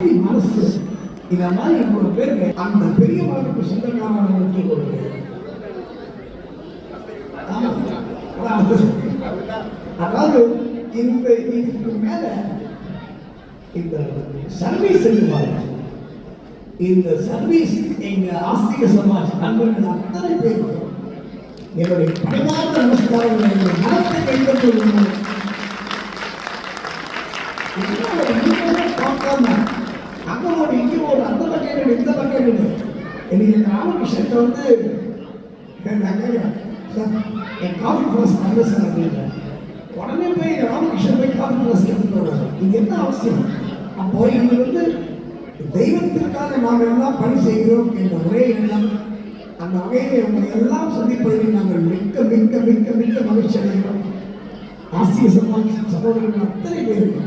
மனசு இந்த மாதிரி ஒரு பேருக்கு அந்த பெரிய மனதுக்கு சொந்தக்காரர்களுக்கு ஒரு அதாவது இந்த இதுக்கு மேல இந்த சர்வீஸ் இந்த சர்வீஸ் எங்க ஆஸ்திக சமாஜ் நண்பர்கள் அத்தனை பேர் என்னுடைய பணிவார்ந்த நமஸ்காரங்கள் எங்களுடைய மனத்தை கைப்பற்றுவது பார்க்காம அங்கே ஒரு இங்கே ஒரு அந்த பக்கெட் இந்த பக்கெட் எனக்கு ராமகிருஷ்ணன் வந்து என் காஃபி ஃபிளாஸ் நல்ல சார் அப்படின்றேன். உடனே போய் ராமகிருஷ்ணன் போய் காஃபி ஃபிளாஸ் எடுத்துட்டு வருவாங்க. இது என்ன அவசியம்? அப்போ இது வந்து தெய்வத்திற்காக நாம் எல்லாம் பணி செய்கிறோம் என்ற ஒரே எண்ணம். அந்த வகையில் உங்களை எல்லாம் சந்திப்பதில் நாங்கள் மிக்க மிக்க மிக்க மிக்க மகிழ்ச்சி அடைகிறோம். ஆசிய சமாஜ் சகோதரர்கள் அத்தனை பேருக்கு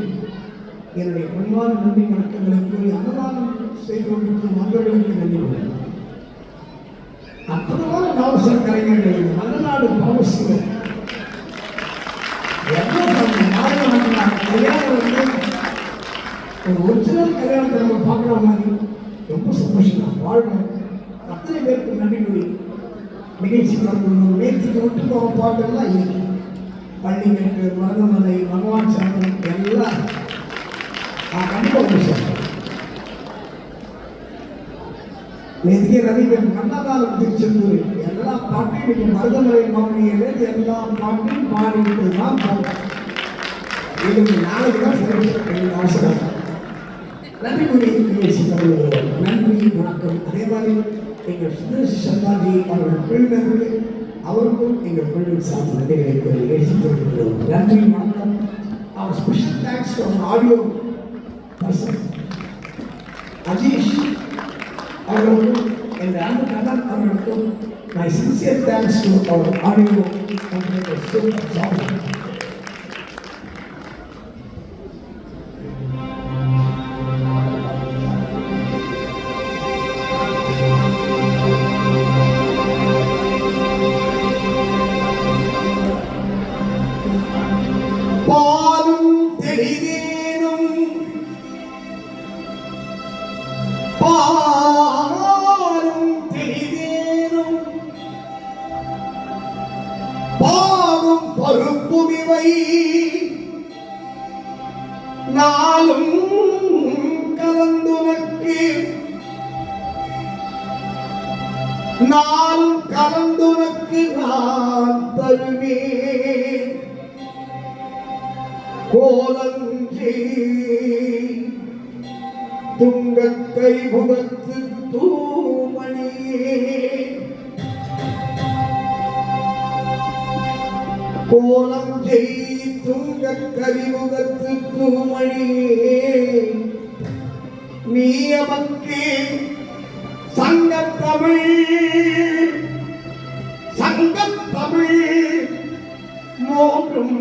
என்னுடைய பணிவான நன்றி வணக்கங்களை கூறி அன்னதானம் செய்து கொண்டிருக்கும் நண்பர்களுக்கு நன்றி வணக்கம். அற்புதமான நாவசர கலைஞர்கள் மன்னநாடு பாவசிவர் கல்யாணம் வந்து ஒரு ஒரிஜினல் கல்யாணத்தை நம்ம பார்க்குற மாதிரி ரொம்ப சந்தோஷம் வாழ்வோம். அத்தனை பேருக்கு நன்றி கூறி நிகழ்ச்சி நடக்கணும். நேற்றுக்கு விட்டு போக பாட்டெல்லாம் இன்னைக்கு பள்ளிகளுக்கு மருதமலை பகவான் சாதனம் எல்லாம் கண்டிப்பாக நேற்று நிறைய பேர் மன்னதானம் திருச்செந்தூர் எல்லா பாட்டையும் இன்னைக்கு மருதமலை மாமனியிலேருந்து எல்லா பாட்டையும் பாடிட்டு தான் போகும். இதுக்கு நாளைக்கு தான் சரி அவசரம். நன்றி கூறி நிகழ்ச்சி தொடங்குகிறோம். நன்றி வணக்கம். அதே மாதிரி எங்கள் சுதேஷ் சர்மாஜி அவர்கள் குழுவினருக்கு அவருக்கும் எங்கள் குழுவின் சார்ந்த நன்றிகளை கூறி நிகழ்ச்சி தொடங்குகிறோம். நன்றி வணக்கம். அவர் special thanks for audio person Ajish அவர்களுக்கும் என் அன்பு கண்ணன் அவர்களுக்கும் my sincere thanks to our audio operator super sound. பாலும் தெரிதேனும் பாலும் தெரிதேனும் பாவும் பருப்புமிவை நாளும் கலந்துனக்கு நாளும் கலந்துனக்கு நான் தருவேன் கோலஞ்சே துங்கக்கை முகத்து தூமணியே கோலம் ஜெய் துங்கக்கை முகத்து தூமணியே நீ அமக்கே சங்கத்தமிழ் மோற்றும்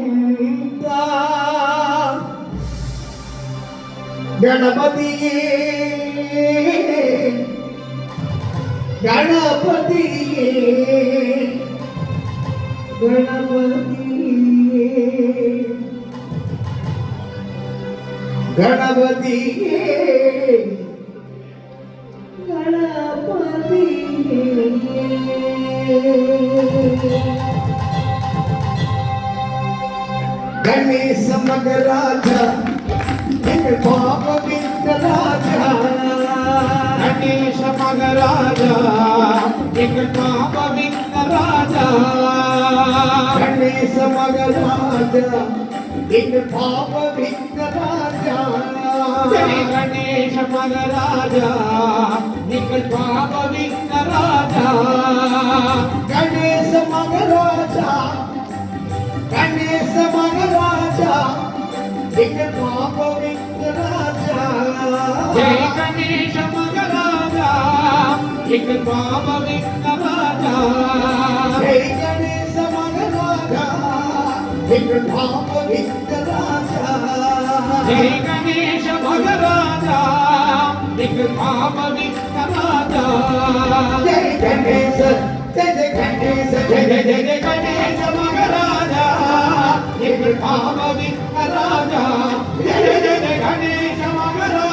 கணபதியே கணபதியே கணபதியே கணபதியே கணபதியே கணேச மகராஜா எங்கள் பாபவிந்த ராஜா கணேச மகராஜா எங்கள் பாபவிந்த ராஜா கணேச மகராஜா எங்கள் பாபவிந்த ராஜா கணேச மகராஜா எங்கள் பாபவிந்த ராஜா கணேச மகராஜா கணேச மகராஜா எங்கள் பாபவிந்த ராஜா ஜெய கணேச மகராஜா எங்கள் பாபவிந்த ராஜா ஜெய கணேச மகராஜா எங்கள் பாபவிந்த ராஜா ஜெய கணேச மகராஜா எங்கள் பாபவிந்த ராஜா ஜெய கணேச ஜெய கணேச ஜெய ஜெய கணேச மகராஜா எங்கள் பாபவிந்த ராஜா ஜெய ஜெய கணேச மகராஜா